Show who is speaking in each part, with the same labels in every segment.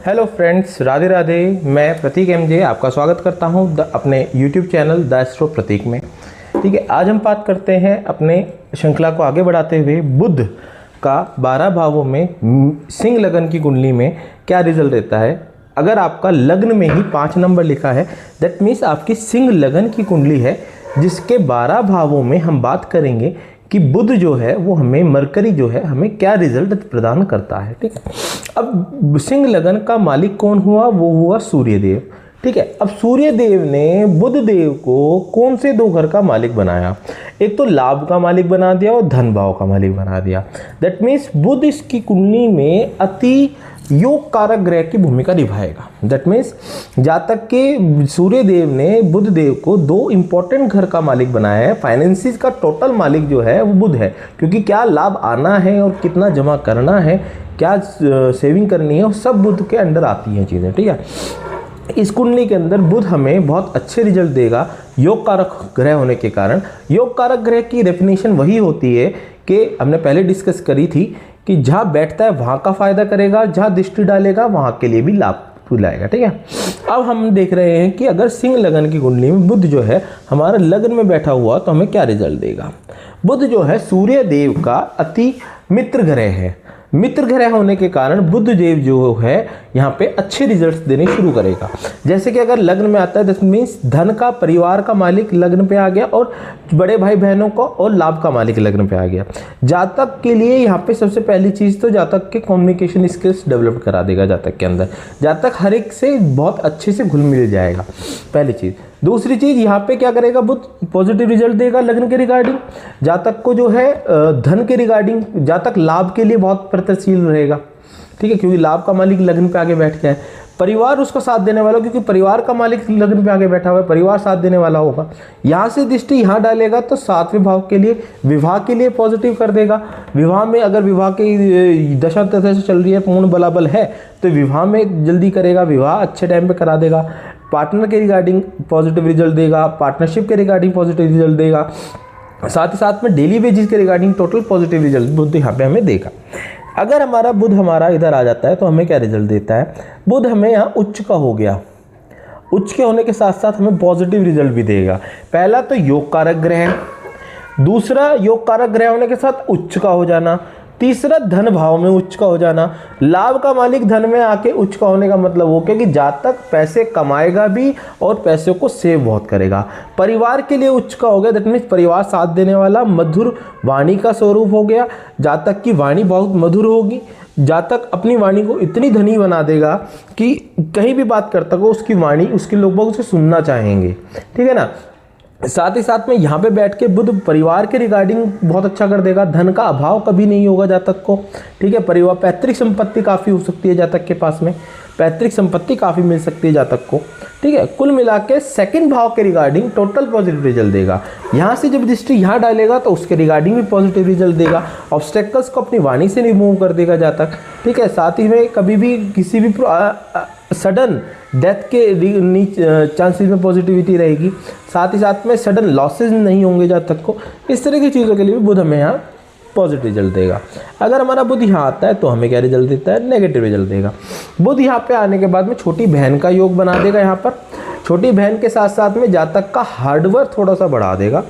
Speaker 1: Hello friends, Radhe Radhe. मैं प्रतीक MJ आपका स्वागत करता हूं अपने यूट्यूब चैनल द एस्ट्रो प्रतीक में। ठीक है, आज हम बात करते हैं अपने श्रृंखला को आगे बढ़ाते हुए बुध का 12 भावों में सिंह लगन की कुंडली में क्या रिजल्ट देता है। अगर आपका लग्न में ही 5 नंबर लिखा है, दैट मीन्स आपकी सिंह लगन की कुंडली है, जिसके 12 भावों में हम बात करेंगे कि बुध जो है वो हमें, मरकरी जो है हमें क्या रिजल्ट प्रदान करता है। ठीक है, अब सिंह लगन का मालिक कौन हुआ? वो हुआ सूर्यदेव। ठीक है, अब सूर्यदेव ने बुध देव को कौन से 2 घर का मालिक बनाया? एक तो लाभ का मालिक बना दिया और धन भाव का मालिक बना दिया। दैट मीन्स बुध इसकी कुंडली में अति योग कारक ग्रह की भूमिका निभाएगा। दैट मीन्स जातक के सूर्यदेव ने बुध देव को 2 इंपॉर्टेंट घर का मालिक बनाया है। फाइनेंसिस का टोटल मालिक जो है वो बुध है, क्योंकि क्या लाभ आना है और कितना जमा करना है, क्या सेविंग करनी है, वो सब बुध के अंडर आती हैं चीज़ें। ठीक है, इस कुंडली के अंदर बुध हमें बहुत अच्छे रिजल्ट देगा योग कारक ग्रह होने के कारण। योग कारक ग्रह की डेफिनेशन वही होती है कि हमने पहले डिस्कस करी थी कि जहाँ बैठता है वहाँ का फायदा करेगा, जहाँ दृष्टि डालेगा वहाँ के लिए भी लाभ लाएगा। ठीक है, अब हम देख रहे हैं कि अगर सिंह लगन की कुंडली में बुध जो है हमारा लग्न में बैठा हुआ तो हमें क्या रिजल्ट देगा। बुध जो है सूर्य देव का अति मित्र ग्रह है। मित्र ग्रह होने के कारण बुध देव जो है यहाँ पे अच्छे रिजल्ट्स देने शुरू करेगा। जैसे कि अगर लग्न में आता है, दैट मीन्स धन का, परिवार का मालिक लग्न पे आ गया और बड़े भाई बहनों को और लाभ का मालिक लग्न पे आ गया। जातक के लिए यहाँ पे सबसे पहली चीज़ तो जातक के कम्युनिकेशन स्किल्स डेवलप करा देगा। जातक के अंदर जातक हर एक से बहुत अच्छे से घुल मिल जाएगा, पहली चीज़। दूसरी चीज़ यहाँ पे क्या करेगा, बुध पॉजिटिव रिजल्ट देगा लग्न के रिगार्डिंग। जातक को जो है धन के रिगार्डिंग, जातक लाभ के लिए बहुत प्रयत्नशील रहेगा। ठीक है, क्योंकि लाभ का मालिक लग्न पे आगे बैठ गया है। परिवार उसका साथ देने वाला, क्योंकि परिवार का मालिक लग्न पे आगे बैठा हुआ है, परिवार साथ देने वाला होगा। यहाँ से दृष्टि यहाँ डालेगा तो 7वें भाव के लिए, विवाह के लिए पॉजिटिव कर देगा। विवाह में अगर विवाह की दशा तशा से चल रही है, पूर्ण बलाबल है, तो विवाह में जल्दी करेगा, विवाह अच्छे टाइम पे करा देगा। पार्टनर के रिगार्डिंग पॉजिटिव रिजल्ट देगा, पार्टनरशिप के रिगार्डिंग पॉजिटिव रिजल्ट देगा, साथ ही साथ में डेली वेजेस के रिगार्डिंग टोटल पॉजिटिव रिजल्ट बुध यहाँ पे हमें देगा। अगर हमारा बुध हमारा इधर आ जाता है तो हमें क्या रिजल्ट देता है? बुध हमें यहाँ उच्च का हो गया। उच्च के होने के साथ साथ हमें पॉजिटिव रिजल्ट भी देगा। पहला तो योग कारक ग्रह, दूसरा योग कारक ग्रह होने के साथ उच्च का हो जाना, तीसरा धन भाव में उच्च का हो जाना। लाभ का मालिक धन में आके उच्च का होने का मतलब वो कि जातक पैसे कमाएगा भी और पैसों को सेव बहुत करेगा। परिवार के लिए उच्च का हो गया, दैट मीन्स परिवार साथ देने वाला, मधुर वाणी का स्वरूप हो गया। जातक की वाणी बहुत मधुर होगी। जातक अपनी वाणी को इतनी धनी बना देगा कि कहीं भी बात करता हो उसकी वाणी, उसके लोग उसे सुनना चाहेंगे। ठीक है ना। साथ ही साथ में यहाँ पे बैठ के बुध परिवार के रिगार्डिंग बहुत अच्छा कर देगा। धन का अभाव कभी नहीं होगा जातक को। ठीक है, परिवार, पैतृक संपत्ति काफ़ी हो सकती है जातक के पास में, पैतृक संपत्ति काफ़ी मिल सकती है जातक को। ठीक है, कुल मिला के 2nd भाव के रिगार्डिंग टोटल पॉजिटिव रिजल्ट देगा। यहाँ से जब दृष्टि यहाँ डालेगा तो उसके रिगार्डिंग भी पॉजिटिव रिजल्ट देगा। ऑब्स्टेकल्स को अपनी वाणी से रिमूव कर देगा जातक। ठीक है, साथ ही में कभी भी किसी भी सडन डेथ के चांसेस में पॉजिटिविटी रहेगी। साथ ही साथ में सडन लॉसेज नहीं होंगे जातक को। इस तरह की चीज़ों के लिए भी बुध हमें यहाँ पॉजिटिव रिजल्ट देगा। अगर हमारा बुध यहाँ आता है तो हमें क्या रिजल्ट देता है? नेगेटिव रिजल्ट देगा। बुध यहाँ पे आने के बाद में छोटी बहन का योग बना देगा। यहाँ पर छोटी बहन के साथ साथ में जातक का हार्डवर्क थोड़ा सा बढ़ा देगा।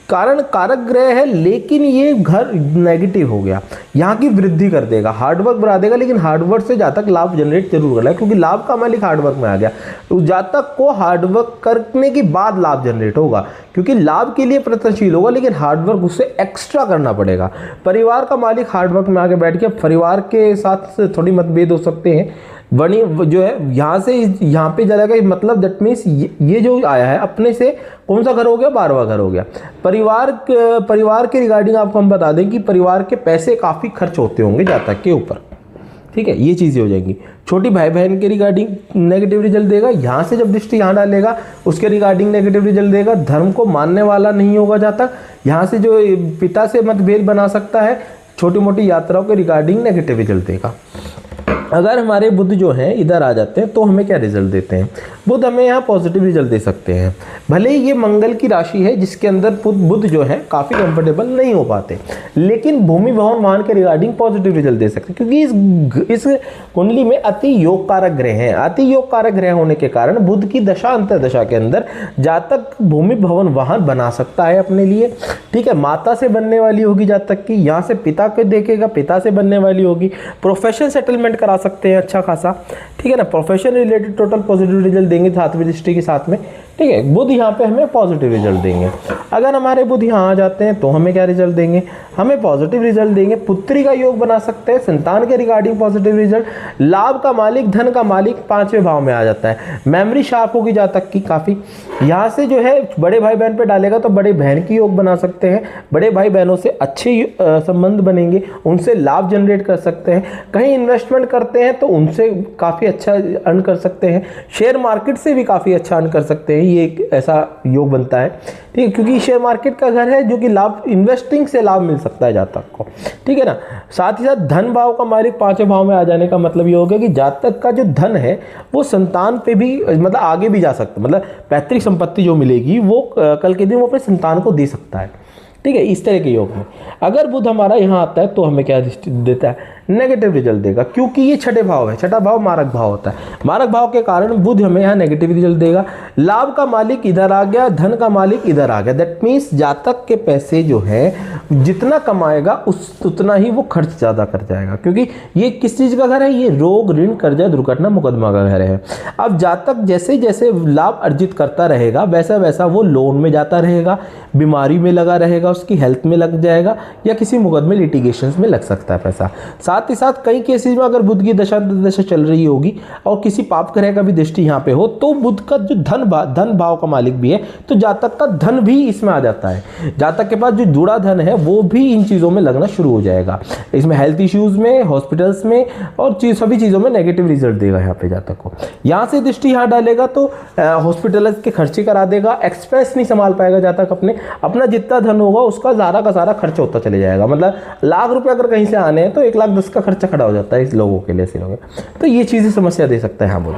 Speaker 1: कारण कारक ग्रह है, लेकिन ये घर नेगेटिव हो गया, यहाँ की वृद्धि कर देगा, हार्डवर्क बढ़ा देगा। लेकिन हार्डवर्क से जातक लाभ जनरेट जरूर कर रहा है, क्योंकि लाभ का मालिक हार्डवर्क में आ गया। तो जातक को हार्डवर्क करने के बाद लाभ जनरेट होगा, क्योंकि लाभ के लिए प्रयत्नशील होगा, लेकिन हार्डवर्क उससे एक्स्ट्रा करना पड़ेगा। परिवार का मालिक हार्डवर्क में आके बैठ के परिवार के साथ थोड़ी मतभेद हो सकते हैं। वणी जो है यहाँ से यहाँ पे जाएगा, मतलब दैट मीन्स ये जो आया है अपने से कौन सा घर हो गया? 12वां घर हो गया। परिवार के रिगार्डिंग आपको हम बता दें कि परिवार के पैसे काफ़ी खर्च होते होंगे जातक के ऊपर। ठीक है, ये चीज़ें हो जाएंगी। छोटी भाई बहन के रिगार्डिंग नेगेटिव रिजल्ट देगा। यहाँ से जब दृष्टि यहाँ डालेगा उसके रिगार्डिंग नेगेटिव रिजल्ट देगा। धर्म को मानने वाला नहीं होगा जातक। यहाँ से जो पिता से मतभेद बना सकता है, छोटी मोटी यात्राओं के रिगार्डिंग नेगेटिव रिजल्ट देगा। अगर हमारे बुध जो हैं इधर आ जाते हैं तो हमें क्या रिजल्ट देते हैं? बुध हमें यहाँ पॉजिटिव रिजल्ट दे सकते हैं। भले ही ये मंगल की राशि है जिसके अंदर बुध जो है काफ़ी कंफर्टेबल नहीं हो पाते, लेकिन भूमि भवन वाहन के रिगार्डिंग पॉजिटिव रिजल्ट दे सकते हैं, क्योंकि इस कुंडली में अति योग कारक ग्रह हैं। अति योग कारक ग्रह होने के कारण बुध की दशा अंतर्दशा के अंदर जातक भूमि भवन वाहन बना सकता है अपने लिए, ठीक है। माता से बनने वाली होगी जातक की, यहाँ से पिता को देखेगा, पिता से बनने वाली होगी। प्रोफेशन सेटलमेंट करा सकते हैं अच्छा खासा, ठीक है ना। Profession related total positive result देंगे 7वीं दृष्टि के साथ में, ठीक है। बुध यहाँ पे हमें पॉजिटिव रिजल्ट देंगे। अगर हमारे बुध यहाँ आ जाते हैं तो हमें क्या रिजल्ट देंगे, हमें पॉजिटिव रिजल्ट देंगे। पुत्री का योग बना सकते हैं, संतान के रिगार्डिंग पॉजिटिव रिजल्ट। लाभ का मालिक, धन का मालिक 5वें भाव में आ जाता है। मेमोरी शार्प होगी जातक की काफ़ी। यहाँ से जो है बड़े भाई बहन पे डालेगा तो बड़े बहन की योग बना सकते हैं। बड़े भाई बहनों से अच्छे संबंध बनेंगे, उनसे लाभ जनरेट कर सकते हैं। कहीं इन्वेस्टमेंट करते हैं तो उनसे काफ़ी अच्छा अर्न कर सकते हैं। शेयर मार्केट से भी काफ़ी अच्छा अर्न कर सकते हैं, ये एक ऐसा योग बनता है, ठीक है। क्योंकि शेयर मार्केट का घर है जो कि लाभ, इन्वेस्टिंग से लाभ मिल सकता है जातक को, ठीक है ना। साथ ही साथ धन भाव का मालिक 5वें भाव में आ जाने का मतलब ये हो गया कि जातक का जो धन है वो संतान पे भी मतलब आगे भी जा सकता है, मतलब पैतृक संपत्ति जो मिलेगी वो कल के दिन वो अपने संतान को दे सकता है, ठीक है। इस तरह के योग में अगर बुध हमारा यहाँ आता है तो हमें क्या देता है, नेगेटिव रिजल्ट देगा, क्योंकि ये छठे भाव है। छठा भाव मारक भाव होता है, मारक भाव के कारण बुध हमें यहाँ नेगेटिव रिजल्ट देगा। लाभ का मालिक इधर आ गया, धन का मालिक इधर आ गया। दैट मीन्स जातक के पैसे जो है जितना कमाएगा उतना ही वो खर्च ज़्यादा कर जाएगा, क्योंकि ये किस चीज़ का घर है, ये रोग, ऋण, कर्जा, दुर्घटना, मुकदमा का घर है। अब जातक जैसे जैसे लाभ अर्जित करता रहेगा वैसा वैसा वो लोन में जाता रहेगा, बीमारी में लगा रहेगा, उसकी हेल्थ में लग जाएगा, या किसी मुकदमे लिटिगेशंस में लग सकता है पैसा। साथ ही साथ कई केसेस में अगर बुध की दशा चल रही होगी और किसी पाप ग्रह का भी दृष्टि यहाँ पे हो तो बुध का जो धन भाव का मालिक भी है तो जातक का धन भी इसमें आ जाता है। जातक के पास जो जुड़ा धन है वो भी इन चीज़ों में लगना शुरू हो जाएगा। इसमें हेल्थ इश्यूज में, हॉस्पिटल्स में और सभी चीज़ों में नेगेटिव रिजल्ट देगा यहाँ पे जातक को। यहाँ से दृष्टि यहाँ डालेगा तो हॉस्पिटल के खर्चे करा देगा, एक्सपेंस नहीं संभाल पाएगा जातक अपना जितना धन होगा उसका सारा का सारा खर्च होता चले जाएगा। मतलब लाख रुपए अगर कहीं से आने हैं तो 1,10,000 का खर्चा खड़ा हो जाता है इस लोगों के लिए, ऐसे लोग। तो ये चीज़ें समस्या दे सकता है यहाँ बुध।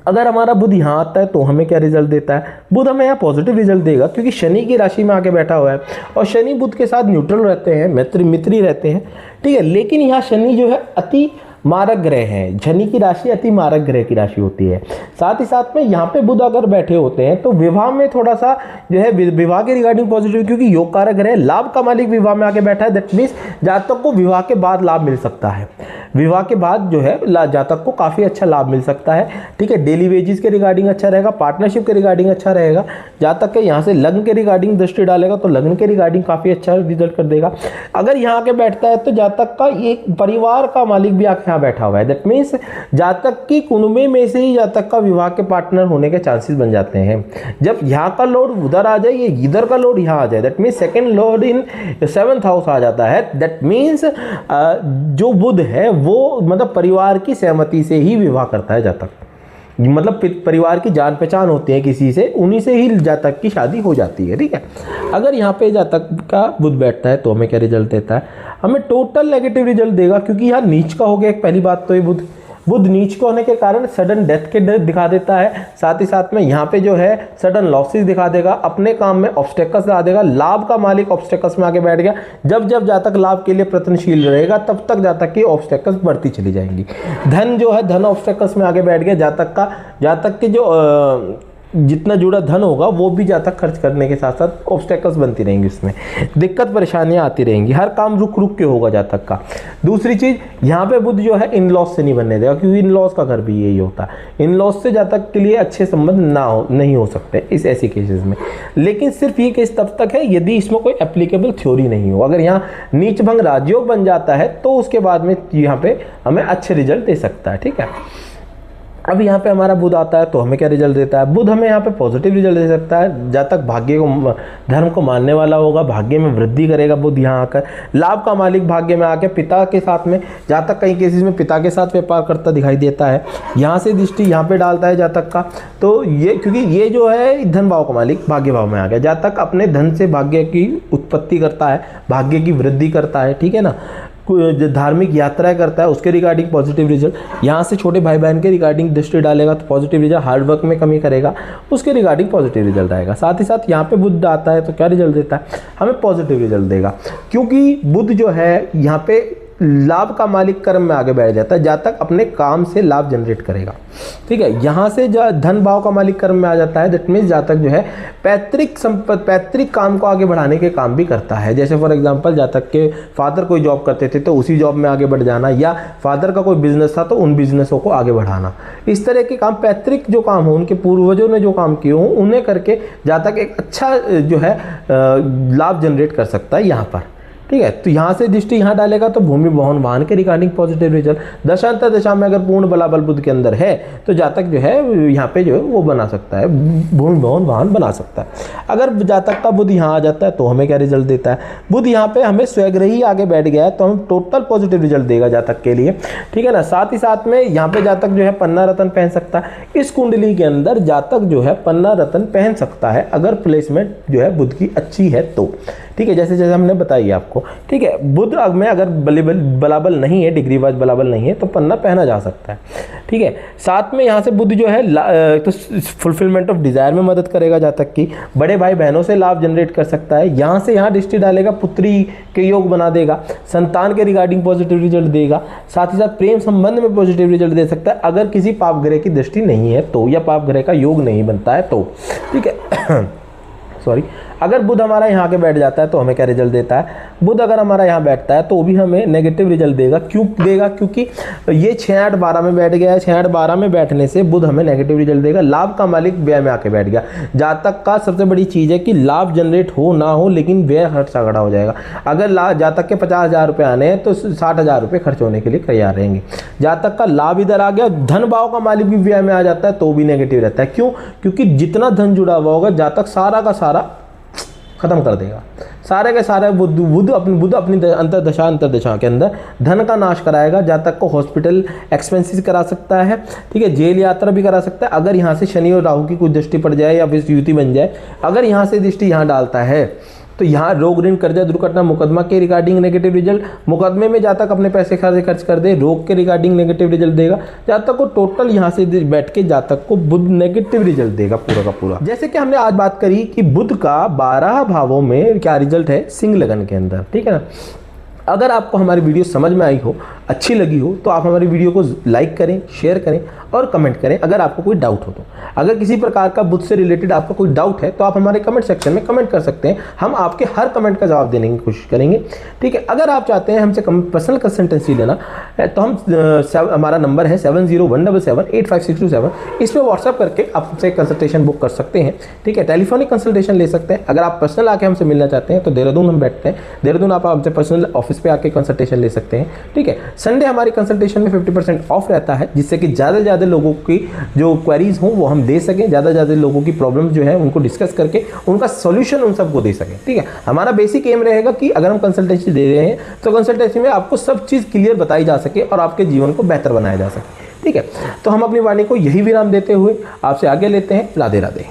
Speaker 1: अगर हमारा बुध यहाँ आता है तो हमें क्या रिजल्ट देता है, बुध हमें यहाँ पॉजिटिव रिजल्ट देगा, क्योंकि शनि की राशि में आके बैठा हुआ है और शनि बुध के साथ न्यूट्रल रहते हैं, मित्री रहते हैं, ठीक है। लेकिन यहाँ शनि जो है अति मारक ग्रह है, शनि की राशि अति मारक ग्रह की राशि होती है। साथ ही साथ में यहाँ पे बुध अगर बैठे होते हैं तो विवाह में थोड़ा सा जो है विवाह के रिगार्डिंग पॉजिटिव, क्योंकि योग कारक ग्रह, लाभ का मालिक विवाह में आके बैठा है। दैट मीन्स जातक को विवाह के बाद लाभ मिल सकता है, विवाह के बाद जो है जातक को काफ़ी अच्छा लाभ मिल सकता है, ठीक है। डेली वेजेस के रिगार्डिंग अच्छा रहेगा, पार्टनरशिप के रिगार्डिंग अच्छा रहेगा। जातक के यहाँ से लग्न के रिगार्डिंग दृष्टि डालेगा तो लग्न के रिगार्डिंग काफ़ी अच्छा रिजल्ट कर देगा। अगर यहाँ आके बैठता है तो जातक का एक परिवार का मालिक भी आके यहाँ बैठा हुआ है। दैट मीन्स जातक की कुंडली में से ही जातक का विवाह के पार्टनर होने के चांसेस बन जाते हैं। जब यहाँ का लोड उधर आ जाए, ये इधर का लोड यहाँ आ जाए, that means second load in 7th house आ जाता है। दैट मीन्स जो बुध है वो मतलब परिवार की सहमति से ही विवाह करता है जातक, मतलब परिवार की जान पहचान होती है किसी से, उन्हीं से ही जातक की शादी हो जाती है, ठीक है। अगर यहाँ पे जातक का बुध बैठता है तो हमें क्या रिजल्ट देता है, हमें टोटल नेगेटिव रिजल्ट देगा, क्योंकि यहाँ नीच का हो गया। एक पहली बात तो ये बुध नीच का होने के कारण सडन डेथ के डर दिखा देता है। साथ ही साथ में यहाँ पे जो है सडन लॉसेस दिखा देगा, अपने काम में ऑब्स्टेकल्स ला देगा। लाभ का मालिक ऑब्स्टेकल्स में आके बैठ गया, जब जब जातक लाभ के लिए प्रयत्नशील रहेगा तब तक जातक की ऑब्स्टेकल्स बढ़ती चली जाएंगी। धन जो है, धन ऑब्स्टेकल्स में आगे बैठ गया, जातक के जो जितना जुड़ा धन होगा वो भी जातक खर्च करने के साथ साथ ऑब्स्टेकल्स बनती रहेंगी, उसमें दिक्कत परेशानियां आती रहेंगी, हर काम रुक रुक के होगा जातक का। दूसरी चीज, यहाँ पे बुध जो है इन लॉस से नहीं बनने देगा, क्योंकि इन लॉस का घर भी यही होता है। इन लॉस से जातक के लिए अच्छे संबंध नहीं हो सकते इस ऐसी केसेस में। लेकिन सिर्फ ये केस तब तक है यदि इसमें कोई एप्लीकेबल थ्योरी नहीं हो। अगर यहाँ नीच भंग राजयोग बन जाता है तो उसके बाद में यहाँ पे हमें अच्छे रिजल्ट दे सकता है, ठीक है। अब यहाँ पे हमारा बुध आता है तो हमें क्या रिजल्ट देता है, बुध हमें यहाँ पे पॉजिटिव रिजल्ट दे सकता है। जातक भाग्य को, धर्म को मानने वाला होगा, भाग्य में वृद्धि करेगा बुध यहाँ आकर। लाभ का मालिक भाग्य में आकर पिता के साथ में, जातक कई केसेस में पिता के साथ व्यापार करता दिखाई देता है। यहाँ से दृष्टि यहाँ पे डालता है जातक का, तो ये क्योंकि ये जो है धन भाव का मालिक भाग्य भाव में आ गया। जातक अपने धन से भाग्य की उत्पत्ति करता है, भाग्य की वृद्धि करता है, ठीक है ना। धार्मिक यात्राएं करता है उसके रिगार्डिंग पॉजिटिव रिजल्ट, यहाँ से छोटे भाई बहन के रिगार्डिंग दृष्टि डालेगा तो पॉजिटिव रिजल्ट, हार्ड वर्क में कमी करेगा उसके रिगार्डिंग पॉजिटिव रिजल्ट आएगा। साथ ही साथ यहाँ पे बुध आता है तो क्या रिजल्ट देता है, हमें पॉजिटिव रिजल्ट देगा, क्योंकि बुध जो है यहाँ पे लाभ का मालिक कर्म में आगे बैठ जाता है, जातक अपने काम से लाभ जनरेट करेगा। ठीक है, यहाँ से जो धन भाव का मालिक कर्म में आ जाता है, दैट मीन्स जातक जो है पैतृक संपत्ति पैतृक काम को आगे बढ़ाने के काम भी करता है। जैसे फॉर एग्जांपल जातक के फादर कोई जॉब करते थे तो उसी जॉब में आगे बढ़ जाना, या फादर का कोई बिजनेस था तो उन बिजनेसों को आगे बढ़ाना, इस तरह के काम पैतृक जो काम हो, उनके पूर्वजों ने जो काम किए हों उन्हें करके जातक एक अच्छा जो है लाभ जनरेट कर सकता है यहाँ पर। ठीक है, तो यहाँ से दृष्टि यहाँ डालेगा तो भूमि भवन वाहन के रिगार्डिंग पॉजिटिव रिजल्ट। दशांतर दशा में अगर पूर्ण बलाबल बुध के अंदर है तो जातक जो है यहाँ पे जो है वो बना सकता है, भूमि भवन वाहन बना सकता है। अगर जातक का बुध यहाँ आ जाता है तो हमें क्या रिजल्ट देता है, बुध यहाँ पे हमें स्वग्रही आगे बैठ गया है तो हम टोटल पॉजिटिव रिजल्ट देगा जातक के लिए। ठीक है ना, साथ ही साथ में यहाँ पे जातक जो है पन्ना रत्न पहन सकता है। इस कुंडली के अंदर जातक जो है पन्ना रत्न पहन सकता है अगर प्लेसमेंट जो है बुध की अच्छी है तो। ठीक है, जैसे जैसे हमने बताई आपको। ठीक है, बुध में अगर बलाबल नहीं है, डिग्री वाइज बलाबल नहीं है तो पन्ना पहना जा सकता है। ठीक है, साथ में यहाँ से बुध जो है तो फुलफिलमेंट ऑफ डिजायर में मदद करेगा जातक की, बड़े भाई बहनों से लाभ जनरेट कर सकता है, यहाँ से यहाँ दृष्टि डालेगा पुत्री के योग बना देगा, संतान के रिगार्डिंग पॉजिटिव रिजल्ट देगा, साथ ही साथ प्रेम संबंध में पॉजिटिव रिजल्ट दे सकता है अगर किसी पाप ग्रह की दृष्टि नहीं है तो, या पाप ग्रह का योग नहीं बनता है तो। ठीक है सॉरी, अगर बुध हमारा यहाँ के बैठ जाता है तो हमें क्या रिजल्ट देता है, बुध अगर हमारा यहाँ बैठता है तो भी हमें नेगेटिव रिजल्ट देगा। क्यों देगा, क्योंकि ये 6 8 12 में बैठ गया है, 6 8 12 में बैठने से बुध हमें नेगेटिव रिजल्ट देगा। लाभ का मालिक व्यय में आके बैठ गया, जातक का सबसे बड़ी चीज़ है कि लाभ जनरेट हो ना हो लेकिन व्यय खर्च तगड़ा हो जाएगा। अगर जातक के 50,000 रुपये आने हैं तो 60,000 रुपये खर्च होने के लिए तैयार रहेंगे। जातक का लाभ इधर आ गया, धन भाव का मालिक भी व्यय में आ जाता है तो भी नेगेटिव रहता है। क्यों, क्योंकि जितना धन जुड़ा हुआ होगा जातक सारा का सारा खत्म कर देगा, सारे के सारे बुध अपनी अंतर्दशा के अंदर धन का नाश कराएगा। जातक को हॉस्पिटल एक्सपेंसेस करा सकता है, ठीक है, जेल यात्रा भी करा सकता है अगर यहाँ से शनि और राहु की कुछ दृष्टि पड़ जाए या फिर युति बन जाए। अगर यहाँ से दृष्टि यहाँ डालता है तो यहाँ रोग ऋण कर्जा दुर्घटना मुकदमा के रिगार्डिंग नेगेटिव रिजल्ट, मुकदमे में जातक अपने पैसे खर्च कर दे, रोग के रिगार्डिंग नेगेटिव रिजल्ट देगा। जातक को टोटल यहाँ से बैठ के जातक को बुध नेगेटिव रिजल्ट देगा पूरा का पूरा। जैसे कि हमने आज बात करी कि बुध का 12 भावों में क्या रिजल्ट है सिंह लगन के अंदर। ठीक है ना, अगर आपको हमारी वीडियो समझ में आई हो, अच्छी लगी हो तो आप हमारी वीडियो को लाइक करें, शेयर करें और कमेंट करें अगर आपको कोई डाउट हो तो। अगर किसी प्रकार का बुध से रिलेटेड आपका कोई डाउट है तो आप हमारे कमेंट सेक्शन में कमेंट कर सकते हैं, हम आपके हर कमेंट का जवाब देने की कोशिश करेंगे। ठीक है, अगर आप चाहते हैं हमसे पर्सनल कंसल्टेंसी लेना तो हमारा नंबर है 7017785627, इस पर व्हाट्सअप करके आप हमसे कंसल्टेशन बुक कर सकते हैं। ठीक है, टेलीफोनिक कंसल्टेशन ले सकते हैं। अगर आप पर्सनल आके हमसे मिलना चाहते हैं तो देहरादून हम बैठते हैं, देहरादून आप हमसे पर्सनल ऑफिस पे आके कंसल्टेशन ले सकते हैं। ठीक है, संडे हमारी कंसल्टेशन में 50% ऑफ रहता है, जिससे कि ज़्यादा से ज़्यादा लोगों की जो क्वेरीज हों वो हम दे सकें, ज़्यादा से ज़्यादा लोगों की प्रॉब्लम्स जो है उनको डिस्कस करके उनका सॉल्यूशन उन सबको दे सकें। ठीक है, हमारा बेसिक एम रहेगा कि अगर हम कंसल्टेंसी दे रहे हैं तो कंसल्टेंसी में आपको सब चीज़ क्लियर बताई जा सके और आपके जीवन को बेहतर बनाया जा सके। ठीक है, तो हम अपनी वाणी को यही विराम देते हुए आपसे आगे लेते हैं। राधे राधे।